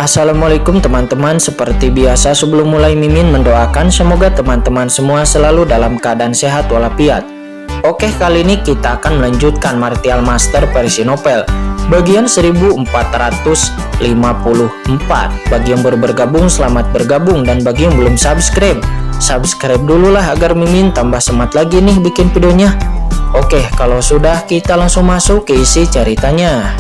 Assalamualaikum teman-teman, seperti biasa sebelum mulai Mimin mendoakan semoga teman-teman semua selalu dalam keadaan sehat walafiat. Oke, kali ini kita akan melanjutkan Martial Master versi novel bagian 1454. Bagi yang baru bergabung, selamat bergabung, dan bagi yang belum subscribe dulu lah agar Mimin tambah semangat lagi nih bikin videonya. Oke, kalau sudah kita langsung masuk ke isi ceritanya.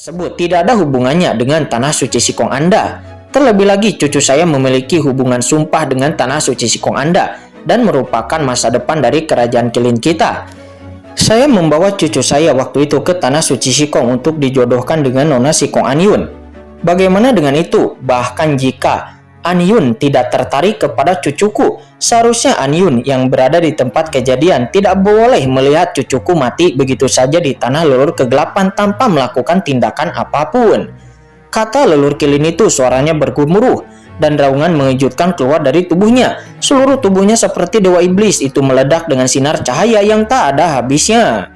Tersebut tidak ada hubungannya dengan tanah suci Sikong Anda. Terlebih lagi cucu saya memiliki hubungan sumpah dengan tanah suci Sikong Anda dan merupakan masa depan dari kerajaan Kilin kita. Saya membawa cucu saya waktu itu ke tanah suci Sikong untuk dijodohkan dengan Nona Sikong Anyun. Bagaimana dengan itu? Bahkan jika Anyun tidak tertarik kepada cucuku, seharusnya Anyun yang berada di tempat kejadian tidak boleh melihat cucuku mati begitu saja di tanah leluhur kegelapan tanpa melakukan tindakan apapun. Kata leluhur Kilin itu suaranya bergemuruh dan raungan mengejutkan keluar dari tubuhnya. Seluruh tubuhnya seperti dewa iblis itu meledak dengan sinar cahaya yang tak ada habisnya.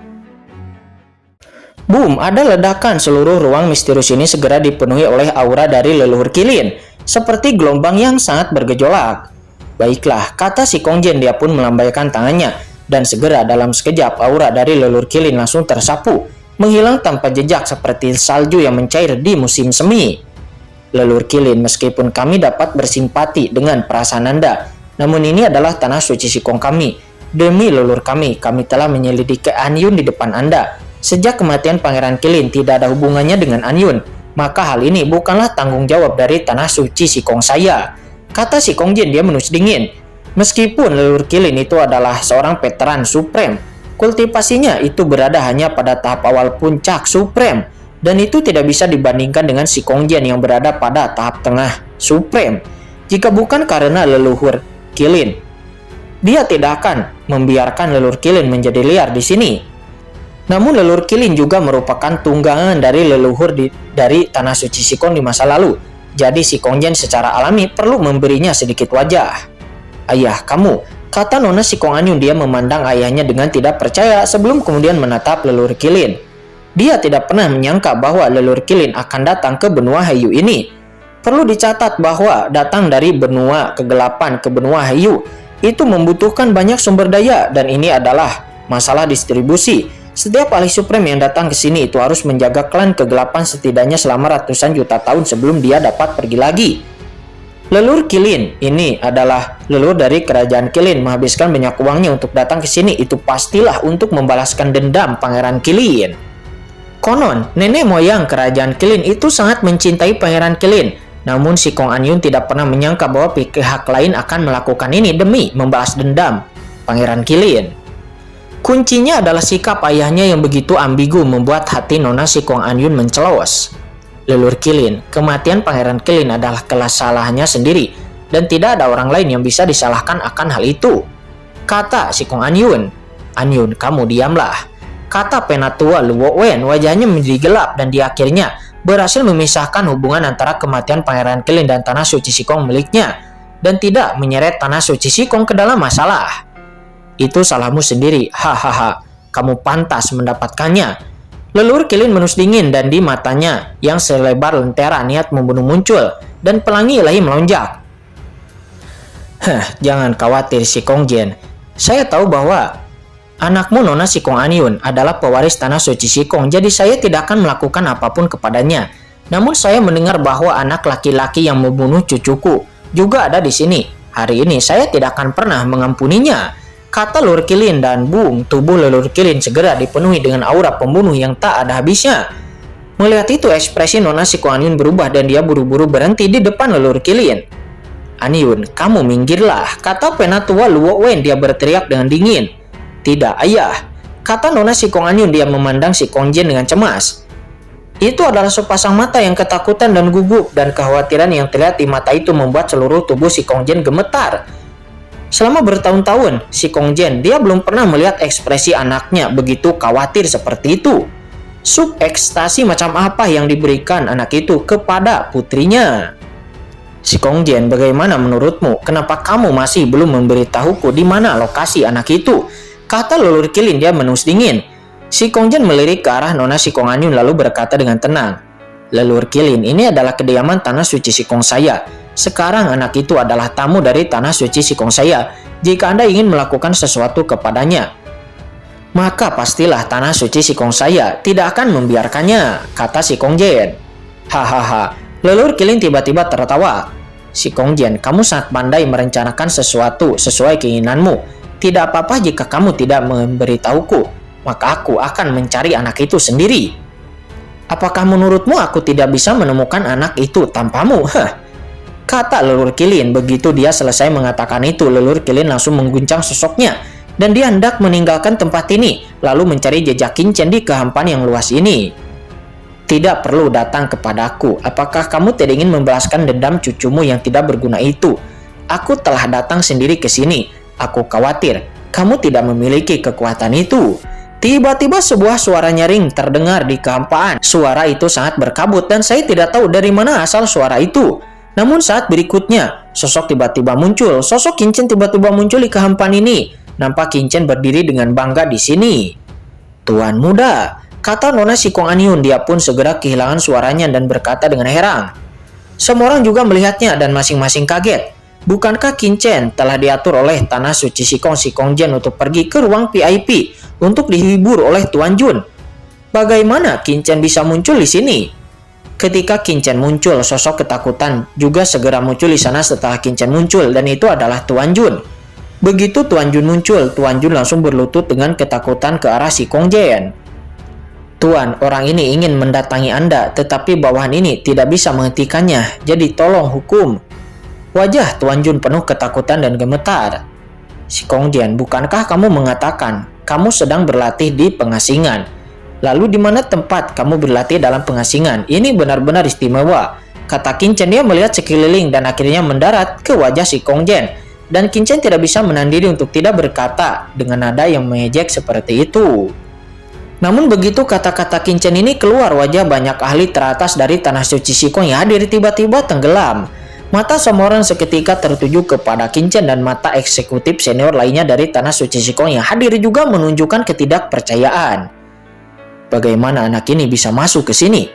Boom, ada ledakan. Seluruh ruang misterius ini segera dipenuhi oleh aura dari leluhur Kilin, seperti gelombang yang sangat bergejolak. Baiklah, kata si Kongjian, dia pun melambaikan tangannya, dan segera dalam sekejap aura dari leluhur Kilin langsung tersapu, menghilang tanpa jejak seperti salju yang mencair di musim semi. Leluhur Kilin, meskipun kami dapat bersimpati dengan perasaan Anda, namun ini adalah tanah suci Sikong kami. Demi leluhur kami telah menyelidiki Anyun di depan Anda. Sejak kematian Pangeran Kilin tidak ada hubungannya dengan Anyun, maka hal ini bukanlah tanggung jawab dari tanah suci Sikong saya. Kata si Kongjian, dia menus dingin. Meskipun leluhur Kilin itu adalah seorang veteran supreme, kultivasinya itu berada hanya pada tahap awal puncak supreme, dan itu tidak bisa dibandingkan dengan si Kongjian yang berada pada tahap tengah supreme. Jika bukan karena leluhur Kilin, dia tidak akan membiarkan leluhur Kilin menjadi liar di sini. Namun leluhur Kilin juga merupakan tunggangan dari leluhur dari tanah suci Sikong di masa lalu. Jadi si Kongjian secara alami perlu memberinya sedikit wajah. Ayah kamu, kata Nona Sikong Anyun. Dia memandang ayahnya dengan tidak percaya sebelum kemudian menatap leluhur Kilin. Dia tidak pernah menyangka bahwa leluhur Kilin akan datang ke benua Hayu ini. Perlu dicatat bahwa datang dari benua kegelapan ke benua Hayu itu membutuhkan banyak sumber daya, dan ini adalah masalah distribusi. Setiap ahli supreme yang datang ke sini itu harus menjaga klan kegelapan setidaknya selama ratusan juta tahun sebelum dia dapat pergi lagi. Leluhur Kilin ini adalah leluhur dari kerajaan Kilin, menghabiskan banyak uangnya untuk datang ke sini itu pastilah untuk membalaskan dendam Pangeran Kilin. Konon, nenek moyang kerajaan Kilin itu sangat mencintai Pangeran Kilin. Namun Sikong Anyun tidak pernah menyangka bahwa pihak lain akan melakukan ini demi membalas dendam Pangeran Kilin. Kuncinya adalah sikap ayahnya yang begitu ambigu membuat hati Nona Sikong Anyun mencelos. Leluhur Kilin, kematian Pangeran Kilin adalah kesalahannya sendiri dan tidak ada orang lain yang bisa disalahkan akan hal itu. Kata Sikong Anyun. Anyun, kamu diamlah. Kata penatua Luo Wen, wajahnya menjadi gelap dan dia akhirnya berhasil memisahkan hubungan antara kematian Pangeran Kilin dan tanah suci Sikong miliknya dan tidak menyeret tanah suci Sikong ke dalam masalah. Itu salahmu sendiri, hahaha, kamu pantas mendapatkannya. Leluhur Kilin menus dingin dan di matanya yang selebar lentera niat membunuh muncul dan pelangi ilahi melonjak. Jangan khawatir si Kongjian, saya tahu bahwa anakmu Nona Sikong Anyun adalah pewaris tanah suci Sikong, jadi saya tidak akan melakukan apapun kepadanya. Namun saya mendengar bahwa anak laki-laki yang membunuh cucuku juga ada di sini. Hari ini saya tidak akan pernah mengampuninya. Kata leluhur Kilin, dan boom, tubuh leluhur Kilin segera dipenuhi dengan aura pembunuh yang tak ada habisnya. Melihat itu ekspresi Nona Sikong Anyun berubah dan dia buru-buru berhenti di depan leluhur Kilin. Anyun, kamu minggirlah, kata penatua Luo Wen. Dia berteriak dengan dingin. Tidak ayah, kata Nona Sikong Anyun. Dia memandang si Kongjian dengan cemas. Itu adalah sepasang mata yang ketakutan dan gugup, dan kekhawatiran yang terlihat di mata itu membuat seluruh tubuh si Kongjian gemetar. Selama bertahun-tahun, si Kongjian dia belum pernah melihat ekspresi anaknya begitu khawatir seperti itu. Sub ekstasi macam apa yang diberikan anak itu kepada putrinya? Si Kongjian, bagaimana menurutmu? Kenapa kamu masih belum memberitahuku di mana lokasi anak itu? Kata leluhur Kilin dia menus dingin. Si Kongjian melirik ke arah Nona Sikong Anyun lalu berkata dengan tenang. Leluhur Kilin, ini adalah kediaman tanah suci Sikong saya. Sekarang anak itu adalah tamu dari tanah suci Sikong saya. Jika Anda ingin melakukan sesuatu kepadanya, maka pastilah tanah suci Sikong saya tidak akan membiarkannya, kata si Kongjian. Hahaha, leluhur Kilin tiba-tiba tertawa. Si Kongjian, kamu sangat pandai merencanakan sesuatu sesuai keinginanmu. Tidak apa-apa jika kamu tidak memberitahuku, maka aku akan mencari anak itu sendiri. Apakah menurutmu aku tidak bisa menemukan anak itu tanpamu? Kata leluhur Kilin. Begitu dia selesai mengatakan itu, leluhur Kilin langsung mengguncang sosoknya. Dan dia hendak meninggalkan tempat ini, lalu mencari jejak Qin Chen di kehampaan yang luas ini. Tidak perlu datang kepadaku. Apakah kamu tidak ingin membalaskan dendam cucumu yang tidak berguna itu? Aku telah datang sendiri ke sini. Aku khawatir kamu tidak memiliki kekuatan itu. Tiba-tiba sebuah suara nyaring terdengar di kehampaan. Suara itu sangat berkabut dan saya tidak tahu dari mana asal suara itu. Namun saat berikutnya, sosok tiba-tiba muncul. Sosok Qin Chen tiba-tiba muncul di kehampaan ini. Nampak Qin Chen berdiri dengan bangga di sini. Tuan muda, kata Nona Sikong Anyun. Dia pun segera kehilangan suaranya dan berkata dengan heran. Semua orang juga melihatnya dan masing-masing kaget. Bukankah Qin Chen telah diatur oleh tanah suci Sikong Kongjian untuk pergi ke ruang VIP untuk dihibur oleh Tuan Jun? Bagaimana Qin Chen bisa muncul di sini? Ketika Qin Chen muncul, sosok ketakutan juga segera muncul di sana setelah Qin Chen muncul, dan itu adalah Tuan Jun. Begitu Tuan Jun muncul, Tuan Jun langsung berlutut dengan ketakutan ke arah si Kongjian. Tuan, orang ini ingin mendatangi Anda, tetapi bawahan ini tidak bisa menghentikannya, jadi tolong hukum. Wajah Tuan Jun penuh ketakutan dan gemetar. Si Kongjian, bukankah kamu mengatakan kamu sedang berlatih di pengasingan? Lalu di mana tempat kamu berlatih dalam pengasingan? Ini benar-benar istimewa, kata Qin Chen. Dia melihat sekeliling dan akhirnya mendarat ke wajah si Kongjian. Dan Qin Chen tidak bisa menahan diri untuk tidak berkata dengan nada yang mengejek seperti itu. Namun begitu kata-kata Qin Chen ini keluar, wajah banyak ahli teratas dari tanah suci Sikong yang hadir tiba-tiba tenggelam. Mata semua orang seketika tertuju kepada Qin Chen dan mata eksekutif senior lainnya dari tanah suci Sikong yang hadir juga menunjukkan ketidakpercayaan. Bagaimana anak ini bisa masuk ke sini?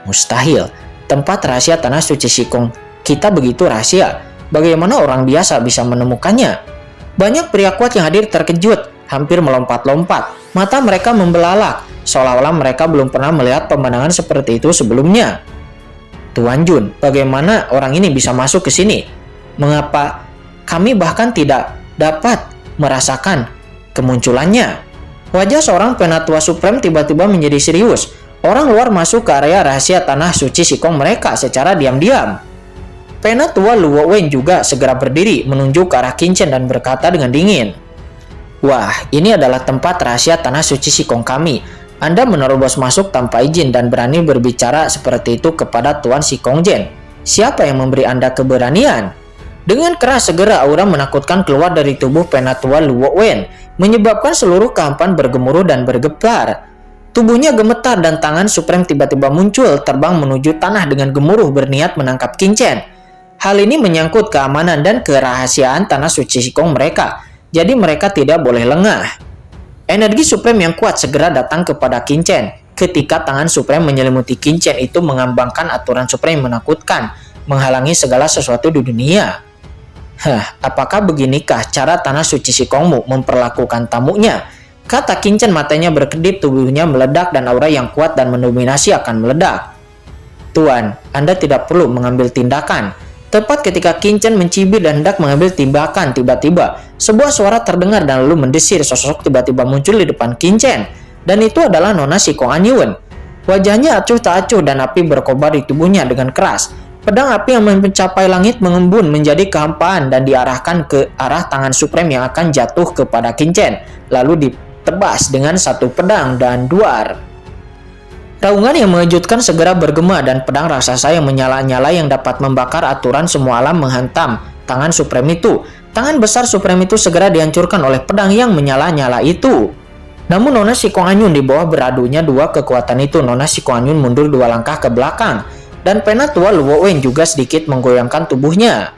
Mustahil. Tempat rahasia tanah suci Sikong kita begitu rahasia. Bagaimana orang biasa bisa menemukannya? Banyak pria kuat yang hadir terkejut, hampir melompat-lompat. Mata mereka membelalak, seolah-olah mereka belum pernah melihat pemandangan seperti itu sebelumnya. Tuan Jun, bagaimana orang ini bisa masuk ke sini? Mengapa kami bahkan tidak dapat merasakan kemunculannya? Wajah seorang penatua supreme tiba-tiba menjadi serius. Orang luar masuk ke area rahasia tanah suci Sikong mereka secara diam-diam. Penatua Luo Wen juga segera berdiri menunjuk ke arah Qin Chen dan berkata dengan dingin. Wah, ini adalah tempat rahasia tanah suci Sikong kami. Anda menerobos masuk tanpa izin dan berani berbicara seperti itu kepada Tuan Kongjian. Siapa yang memberi Anda keberanian? Dengan keras segera aura menakutkan keluar dari tubuh penatua Luo Wen, menyebabkan seluruh kehampaan bergemuruh dan bergetar. Tubuhnya gemetar dan tangan supreme tiba-tiba muncul terbang menuju tanah dengan gemuruh berniat menangkap Qin Chen. Hal ini menyangkut keamanan dan kerahasiaan tanah suci Sikong mereka. Jadi mereka tidak boleh lengah. Energi supreme yang kuat segera datang kepada Qin Chen. Ketika tangan supreme menyelimuti Qin Chen itu mengambangkan aturan supreme menakutkan, menghalangi segala sesuatu di dunia. Apakah beginikah cara tanah suci Sikongmu memperlakukan tamunya? Kata Qin Chen, matanya berkedip, tubuhnya meledak dan aura yang kuat dan mendominasi akan meledak. Tuan, Anda tidak perlu mengambil tindakan. Tepat ketika Qin Chen mencibir dan hendak mengambil tindakan, tiba-tiba sebuah suara terdengar dan lalu mendesir. Sosok tiba-tiba muncul di depan Qin Chen, dan itu adalah Nona Sikong Anyun. Wajahnya acuh tak acuh dan api berkobar di tubuhnya dengan keras. Pedang api yang mencapai langit mengembun menjadi kehampaan dan diarahkan ke arah tangan supreme yang akan jatuh kepada Qin Chen, lalu ditebas dengan satu pedang dan duar. Raungan yang mengejutkan segera bergema dan pedang raksasa yang menyala-nyala yang dapat membakar aturan semua alam menghantam tangan supreme itu. Tangan besar supreme itu segera dihancurkan oleh pedang yang menyala-nyala itu. Namun Nona Sikong Anyun di bawah beradunya dua kekuatan itu. Nona Sikong Anyun mundur dua langkah ke belakang. dan Penatua Luo Wen juga sedikit menggoyangkan tubuhnya.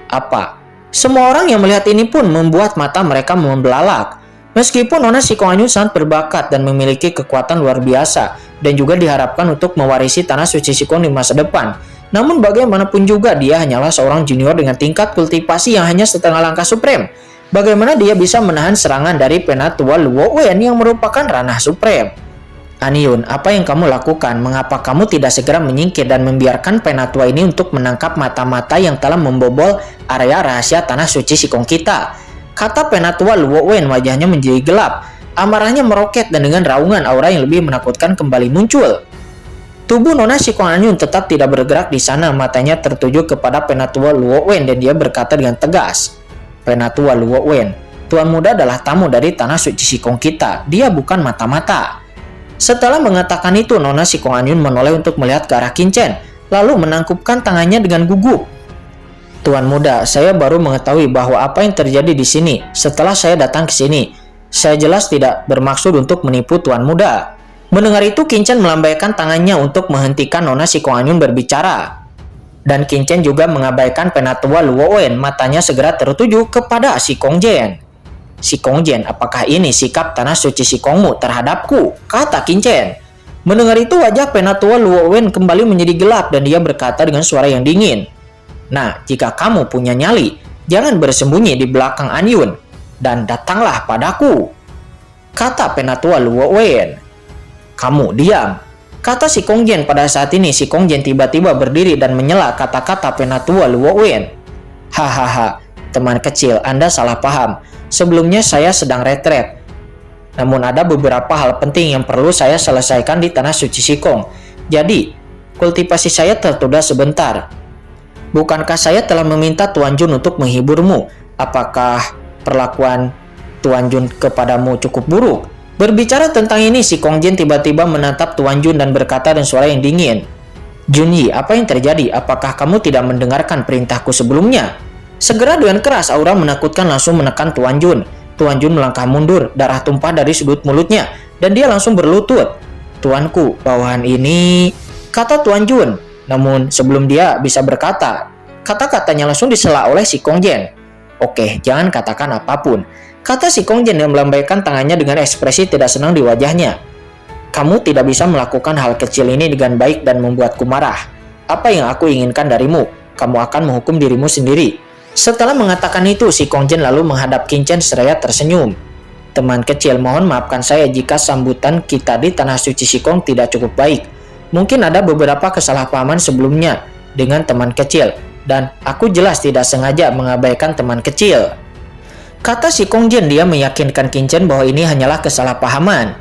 Apa? Semua orang yang melihat ini pun membuat mata mereka membelalak. Meskipun Nona Sikong Anyun sangat berbakat dan memiliki kekuatan luar biasa dan juga diharapkan untuk mewarisi tanah suci Sikong di masa depan, namun bagaimanapun juga dia hanyalah seorang junior dengan tingkat kultivasi yang hanya setengah langkah supreme. Bagaimana dia bisa menahan serangan dari Penatua Luo Wen yang merupakan ranah supreme? Anyun, apa yang kamu lakukan? Mengapa kamu tidak segera menyingkir dan membiarkan Penatua ini untuk menangkap mata-mata yang telah membobol area rahasia tanah suci Sikong kita? Kata Penatua Luo Wen, wajahnya menjadi gelap. Amarahnya meroket dan dengan raungan aura yang lebih menakutkan kembali muncul. Tubuh Nona Sikong Anyun tetap tidak bergerak di sana, matanya tertuju kepada Penatua Luo Wen dan dia berkata dengan tegas, Penatua Luo Wen, Tuan Muda adalah tamu dari tanah suci Sikong kita, dia bukan mata-mata. Setelah mengatakan itu, Nona Sikong Anyun menoleh untuk melihat ke arah Qin Chen, lalu menangkupkan tangannya dengan gugup. Tuan Muda, saya baru mengetahui bahwa apa yang terjadi di sini setelah saya datang ke sini. Saya jelas tidak bermaksud untuk menipu Tuan Muda. Mendengar itu, Qin Chen melambaikan tangannya untuk menghentikan Nona Sikong Anyun berbicara. Dan Qin Chen juga mengabaikan Penatua Luo Wen, matanya segera tertuju kepada Sikong Jen. Sikong Jen, apakah ini sikap tanah suci Sikongmu terhadapku? Kata Qin Chen. Mendengar itu, wajah Penatua Luo Wen kembali menjadi gelap dan dia berkata dengan suara yang dingin. Nah, jika kamu punya nyali, jangan bersembunyi di belakang Anyun dan datanglah padaku. Kata Penatua Luo Wen. Kamu diam. Kata Sikong Jen. Pada saat ini Sikong Jen tiba-tiba berdiri dan menyela kata-kata Penatua Luo Wen. Hahaha, teman kecil, Anda salah paham. Sebelumnya saya sedang retret. Namun ada beberapa hal penting yang perlu saya selesaikan di tanah suci Sikong. Jadi, kultivasi saya tertunda sebentar. Bukankah saya telah meminta Tuan Jun untuk menghiburmu? Apakah perlakuan Tuan Jun kepadamu cukup buruk? Berbicara tentang ini, Sikong Jen tiba-tiba menatap Tuan Jun dan berkata dengan suara yang dingin. Junyi, apa yang terjadi? Apakah kamu tidak mendengarkan perintahku sebelumnya? Segera dengan keras aura menakutkan langsung menekan Tuan Jun. Tuan Jun melangkah mundur, darah tumpah dari sudut mulutnya, dan dia langsung berlutut. Tuanku, bawahan ini... Kata Tuan Jun. Namun sebelum dia bisa berkata, kata-katanya langsung disela oleh Sikong Jen. Oke, jangan katakan apapun. Kata Sikong Jen yang melambaikan tangannya dengan ekspresi tidak senang di wajahnya. Kamu tidak bisa melakukan hal kecil ini dengan baik dan membuatku marah. Apa yang aku inginkan darimu? Kamu akan menghukum dirimu sendiri. Setelah mengatakan itu, Sikong Jen lalu menghadap Qin Chen seraya tersenyum. Teman kecil, mohon maafkan saya jika sambutan kita di tanah suci Sikong tidak cukup baik. Mungkin ada beberapa kesalahpahaman sebelumnya dengan teman kecil, dan aku jelas tidak sengaja mengabaikan teman kecil. Kata Sikong Jen, dia meyakinkan Qin Chen bahwa ini hanyalah kesalahpahaman.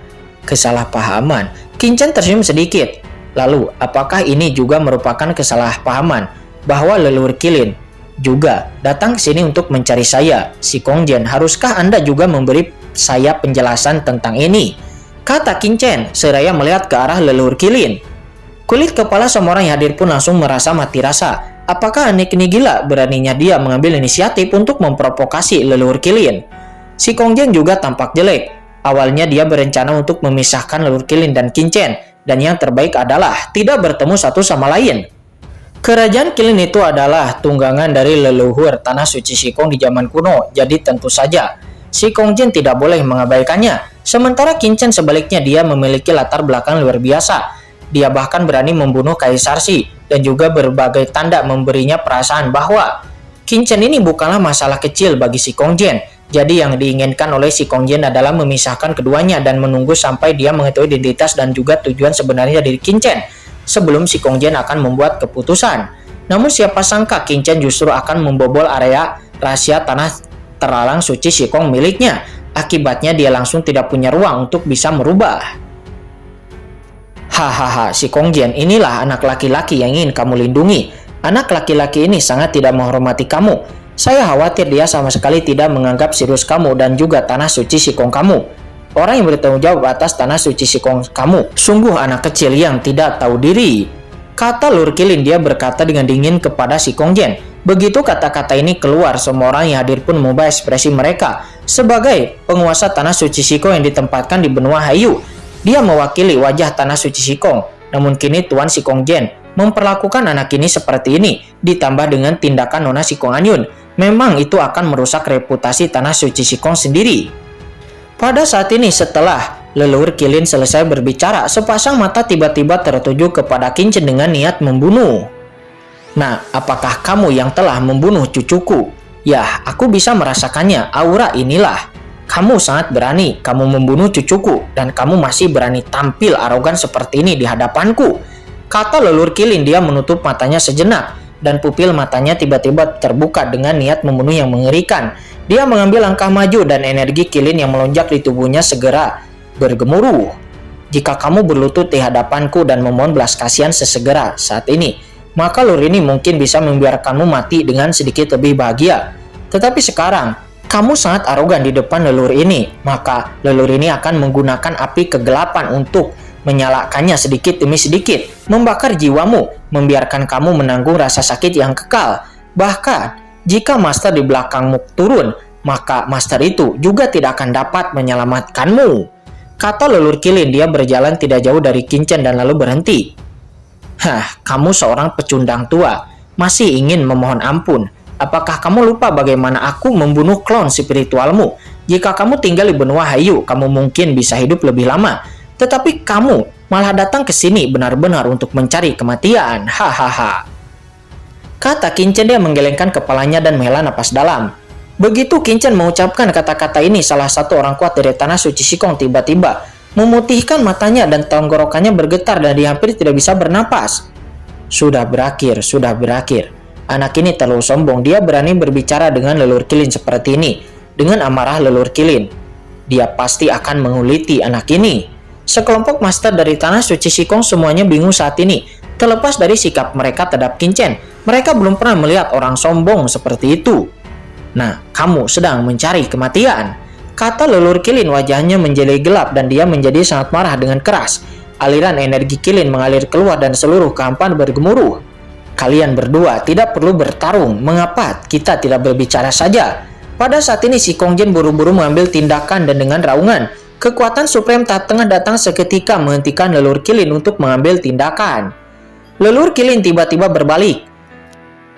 Kesalahpahaman? Qin Chen tersenyum sedikit. Lalu, apakah ini juga merupakan kesalahpahaman bahwa leluhur Qilin juga datang ke sini untuk mencari saya? Sikong Jen, haruskah Anda juga memberi saya penjelasan tentang ini? Kata Qin Chen, seraya melihat ke arah leluhur Qilin. Kulit kepala semua orang yang hadir pun langsung merasa mati rasa. Apakah Anik ini gila? Beraninya dia mengambil inisiatif untuk memprovokasi leluhur Qilin. Sikong Jen juga tampak jelek. Awalnya dia berencana untuk memisahkan leluhur Qilin dan Qin Chen, dan yang terbaik adalah tidak bertemu satu sama lain. Kerajaan Qilin itu adalah tunggangan dari leluhur tanah suci Sikong di zaman kuno, jadi tentu saja Sikong Jen tidak boleh mengabaikannya. Sementara Qin Chen sebaliknya, dia memiliki latar belakang luar biasa. Dia bahkan berani membunuh Kaisar Shi dan juga berbagai tanda memberinya perasaan bahwa Qin Chen ini bukanlah masalah kecil bagi Sikong Jen. Jadi yang diinginkan oleh Sikong Jen adalah memisahkan keduanya dan menunggu sampai dia mengetahui identitas dan juga tujuan sebenarnya dari Qin Chen sebelum Sikong Jen akan membuat keputusan. Namun siapa sangka Qin Chen justru akan membobol area rahasia tanah terlarang suci Sikong miliknya. Akibatnya dia langsung tidak punya ruang untuk bisa merubah. Hahaha, Sikong Jen, inilah anak laki-laki yang ingin kamu lindungi. Anak laki-laki ini sangat tidak menghormati kamu. Saya khawatir dia sama sekali tidak menganggap serius kamu dan juga tanah suci Sikong kamu. Orang yang bertanggung jawab atas tanah suci Sikong kamu. Sungguh anak kecil yang tidak tahu diri. Kata Lur Qilin, dia berkata dengan dingin kepada Sikong Jen. Begitu kata-kata ini keluar, semua orang yang hadir pun mengubah ekspresi mereka. Sebagai penguasa tanah suci Sikong yang ditempatkan di benua Haiyu, dia mewakili wajah tanah suci Sikong. Namun kini Tuan Sikong Jen memperlakukan anak ini seperti ini, ditambah dengan tindakan Nona Sikong Anyun, memang itu akan merusak reputasi Tanah Suci Sikong sendiri. Pada saat ini setelah leluhur Qilin selesai berbicara, sepasang mata tiba-tiba tertuju kepada Qingchen dengan niat membunuh. Nah, apakah kamu yang telah membunuh cucuku? Ya, aku bisa merasakannya, aura inilah. Kamu sangat berani, kamu membunuh cucuku, dan kamu masih berani tampil arogan seperti ini di hadapanku. Kata leluhur Qilin. Dia menutup matanya sejenak, dan pupil matanya tiba-tiba terbuka dengan niat membunuh yang mengerikan. Dia mengambil langkah maju dan energi Qilin yang melonjak di tubuhnya segera bergemuruh. Jika kamu berlutut di hadapanku dan memohon belas kasihan sesegera saat ini, maka leluhur ini mungkin bisa membiarkanmu mati dengan sedikit lebih bahagia. Tetapi sekarang, kamu sangat arogan di depan leluhur ini, maka leluhur ini akan menggunakan api kegelapan untuk menyalakannya sedikit demi sedikit, membakar jiwamu, membiarkan kamu menanggung rasa sakit yang kekal. Bahkan, jika master di belakangmu turun, maka master itu juga tidak akan dapat menyelamatkanmu. Kata leluhur Qilin. Dia berjalan tidak jauh dari Qingchen dan lalu berhenti. Hah, kamu seorang pecundang tua, masih ingin memohon ampun. Apakah kamu lupa bagaimana aku membunuh klon spiritualmu? Jika kamu tinggal di benua Haiyu, kamu mungkin bisa hidup lebih lama. Tetapi kamu malah datang ke sini benar-benar untuk mencari kematian. Hahaha. Kata Qingchen. Dia menggelengkan kepalanya dan menghela napas dalam. Begitu Qingchen mengucapkan kata-kata ini, salah satu orang kuat dari Tanah Suci Sikong tiba-tiba memutihkan matanya dan tenggorokannya bergetar dan dia hampir tidak bisa bernapas. Sudah berakhir, sudah berakhir. Anak ini terlalu sombong. Dia berani berbicara dengan leluhur Qilin seperti ini. Dengan amarah leluhur Qilin, dia pasti akan menguliti anak ini. Sekelompok master dari Tanah Suci Sikong semuanya bingung saat ini. Terlepas dari sikap mereka terhadap Qingchen, mereka belum pernah melihat orang sombong seperti itu. Nah, kamu sedang mencari kematian, kata leluhur Qilin. Wajahnya menjadi gelap dan dia menjadi sangat marah dengan keras. Aliran energi Qilin mengalir keluar dan seluruh kehampaan bergemuruh. Kalian berdua tidak perlu bertarung. Mengapa kita tidak berbicara saja? Pada saat ini si Kongjian buru-buru mengambil tindakan dan dengan raungan, kekuatan Supreme tengah datang seketika menghentikan leluhur Qilin untuk mengambil tindakan. Leluhur Qilin tiba-tiba berbalik.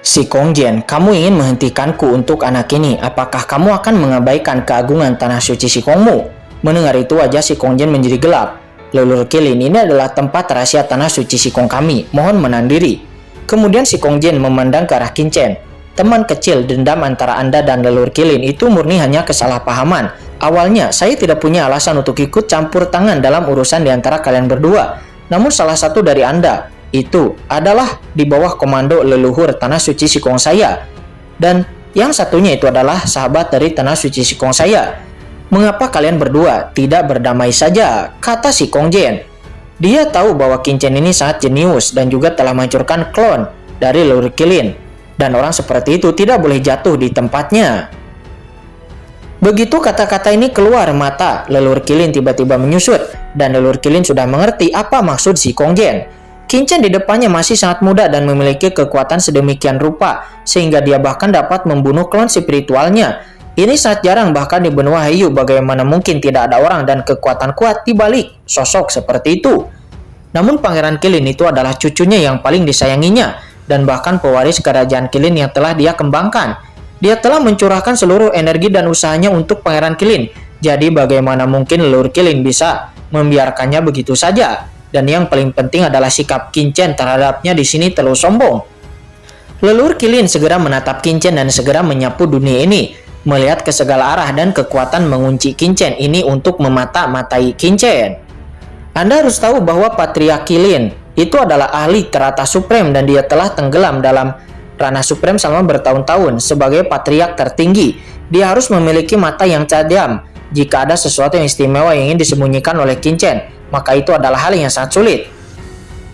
Si Kongjian, kamu ingin menghentikanku untuk anak ini. Apakah kamu akan mengabaikan keagungan Tanah Suci Sikongmu? Mendengar itu wajah si Kongjian menjadi gelap. Leluhur Qilin, ini adalah tempat rahasia Tanah Suci Sikong kami. Mohon menahan diri. Kemudian si Kongjian memandang ke arah Qingchen. Teman kecil, dendam antara Anda dan leluhur Qilin itu murni hanya kesalahpahaman. Awalnya, saya tidak punya alasan untuk ikut campur tangan dalam urusan di antara kalian berdua. Namun salah satu dari Anda itu adalah di bawah komando leluhur Tanah Suci Sikong saya. Dan yang satunya itu adalah sahabat dari Tanah Suci Sikong saya. Mengapa kalian berdua tidak berdamai saja? Kata si Kongjian. Dia tahu bahwa Qingchen ini sangat jenius dan juga telah menghancurkan klon dari leluhur Qilin. Dan orang seperti itu tidak boleh jatuh di tempatnya. Begitu kata-kata ini keluar, mata leluhur Qilin tiba-tiba menyusut. Dan leluhur Qilin sudah mengerti apa maksud si Kongjian. Qingchen di depannya masih sangat muda dan memiliki kekuatan sedemikian rupa sehingga dia bahkan dapat membunuh klon spiritualnya. Ini sangat jarang bahkan di benua Haiyu. Bagaimana mungkin tidak ada orang dan kekuatan kuat di balik sosok seperti itu. Namun Pangeran Qilin itu adalah cucunya yang paling disayanginya dan bahkan pewaris kerajaan Qilin yang telah dia kembangkan. Dia telah mencurahkan seluruh energi dan usahanya untuk Pangeran Qilin. Jadi bagaimana mungkin leluhur Qilin bisa membiarkannya begitu saja? Dan yang paling penting adalah sikap Qingchen terhadapnya di sini terlalu sombong. Leluhur Qilin segera menatap Qingchen dan segera menyapu dunia ini. Melihat ke segala arah dan kekuatan mengunci Qingchen ini untuk memata-matai Qingchen. Anda harus tahu bahwa Patriark Qilin itu adalah ahli teratas Supreme dan dia telah tenggelam dalam ranah Supreme selama bertahun-tahun. Sebagai Patriark tertinggi, dia harus memiliki mata yang tajam. Jika ada sesuatu yang istimewa yang ingin disembunyikan oleh Qingchen, maka itu adalah hal yang sangat sulit.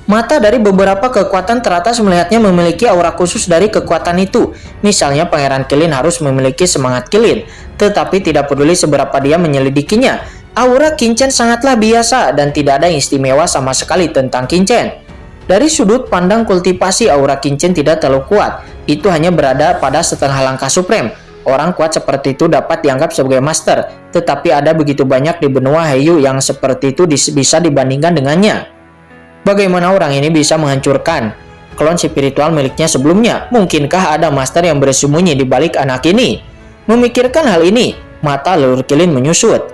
Mata dari beberapa kekuatan teratas melihatnya memiliki aura khusus dari kekuatan itu. Misalnya Pangeran Qilin harus memiliki semangat Qilin, tetapi tidak peduli seberapa dia menyelidikinya. Aura Qingchen sangatlah biasa dan tidak ada yang istimewa sama sekali tentang Qingchen. Dari sudut pandang kultivasi, aura Qingchen tidak terlalu kuat. Itu hanya berada pada setengah langkah Supreme. Orang kuat seperti itu dapat dianggap sebagai master, tetapi ada begitu banyak di benua Haiyu yang seperti itu bisa dibandingkan dengannya. Bagaimana orang ini bisa menghancurkan klon spiritual miliknya sebelumnya. Mungkinkah ada master yang bersembunyi di balik anak ini? Memikirkan hal ini, mata leluhur Qilin menyusut.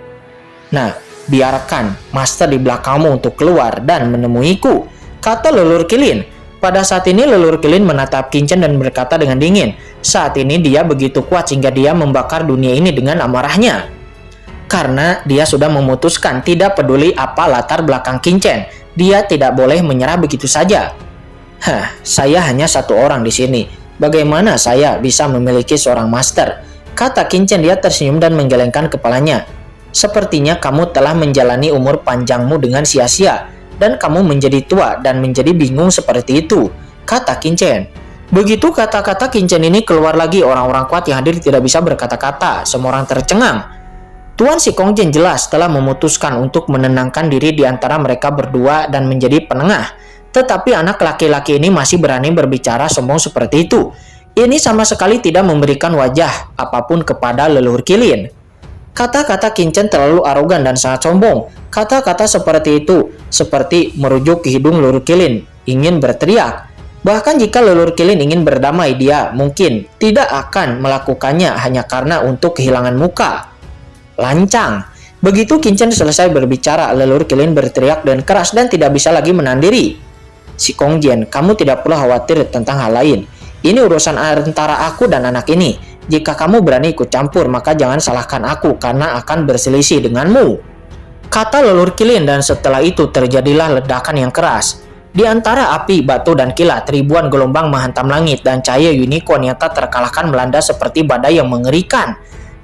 Nah, biarkan master di belakangmu untuk keluar dan menemuiku, kata leluhur Qilin. Pada saat ini leluhur Qilin menatap Qingchen dan berkata dengan dingin. Saat ini dia begitu kuat sehingga dia membakar dunia ini dengan amarahnya. Karena dia sudah memutuskan tidak peduli apa latar belakang Qingchen, dia tidak boleh menyerah begitu saja. Saya hanya satu orang di sini. Bagaimana saya bisa memiliki seorang master? Kata Qingchen. Dia tersenyum dan menggelengkan kepalanya. Sepertinya kamu telah menjalani umur panjangmu dengan sia-sia, dan kamu menjadi tua dan menjadi bingung seperti itu, kata Qingchen. Begitu kata-kata Qingchen ini keluar lagi, orang-orang kuat yang hadir tidak bisa berkata-kata. Semua orang tercengang. Tuan Shikongjian jelas telah memutuskan untuk menenangkan diri di antara mereka berdua dan menjadi penengah. Tetapi anak laki-laki ini masih berani berbicara sombong seperti itu. Ini sama sekali tidak memberikan wajah apapun kepada leluhur Qilin. Kata-kata Qingchen terlalu arogan dan sangat sombong. Kata-kata seperti itu seperti merujuk ke hidung leluhur Qilin, ingin berteriak. Bahkan jika leluhur Qilin ingin berdamai, dia mungkin tidak akan melakukannya hanya karena untuk kehilangan muka. Lancang. Begitu Qingchen selesai berbicara, leluhur Qilin berteriak dan keras dan tidak bisa lagi menahan diri. Shikongjian, kamu tidak perlu khawatir tentang hal lain. Ini urusan antara aku dan anak ini. Jika kamu berani ikut campur, maka jangan salahkan aku karena akan berselisih denganmu, kata leluhur Qilin. Dan setelah itu terjadilah ledakan yang keras. Di antara api, batu, dan kilat, ribuan gelombang menghantam langit dan cahaya unicorn yang tak terkalahkan melanda seperti badai yang mengerikan.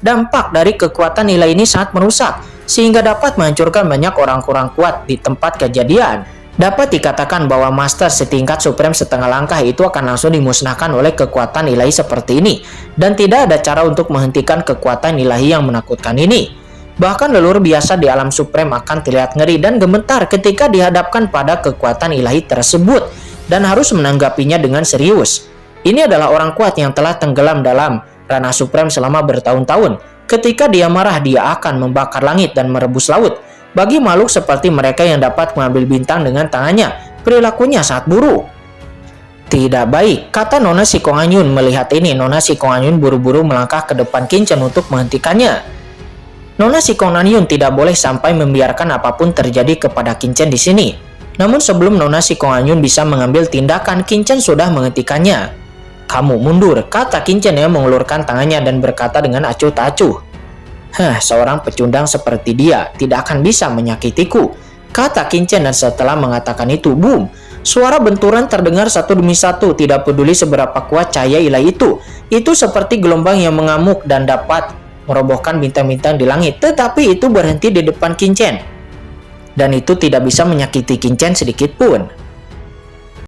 Dampak dari kekuatan nilai ini sangat merusak, sehingga dapat menghancurkan banyak orang-orang kuat di tempat kejadian. Dapat dikatakan bahwa master setingkat supreme setengah langkah itu akan langsung dimusnahkan oleh kekuatan ilahi seperti ini, dan tidak ada cara untuk menghentikan kekuatan ilahi yang menakutkan ini. Bahkan leluhur biasa di alam supreme akan terlihat ngeri dan gemetar ketika dihadapkan pada kekuatan ilahi tersebut dan harus menanggapinya dengan serius. Ini adalah orang kuat yang telah tenggelam dalam ranah supreme selama bertahun-tahun. Ketika dia marah, dia akan membakar langit dan merebus laut. Bagi makhluk seperti mereka yang dapat mengambil bintang dengan tangannya, perilakunya sangat buruk. Tidak baik, kata Nona Shikonganyun. Melihat ini, Nona Shikonganyun buru-buru melangkah ke depan Qingchen untuk menghentikannya. Nona Shikonganyun tidak boleh sampai membiarkan apapun terjadi kepada Qingchen di sini. Namun sebelum Nona Shikonganyun bisa mengambil tindakan, Qingchen sudah menghentikannya. Kamu mundur, kata Qingchen yang mengulurkan tangannya dan berkata dengan acuh tak acuh. Seorang pecundang seperti dia tidak akan bisa menyakitiku, kata Qingchen. Dan setelah mengatakan itu, boom, suara benturan terdengar satu demi satu. Tidak peduli seberapa kuat cahaya ilahi itu seperti gelombang yang mengamuk dan dapat merobohkan bintang-bintang di langit. Tetapi itu berhenti di depan Qingchen, dan itu tidak bisa menyakiti Qingchen sedikit pun.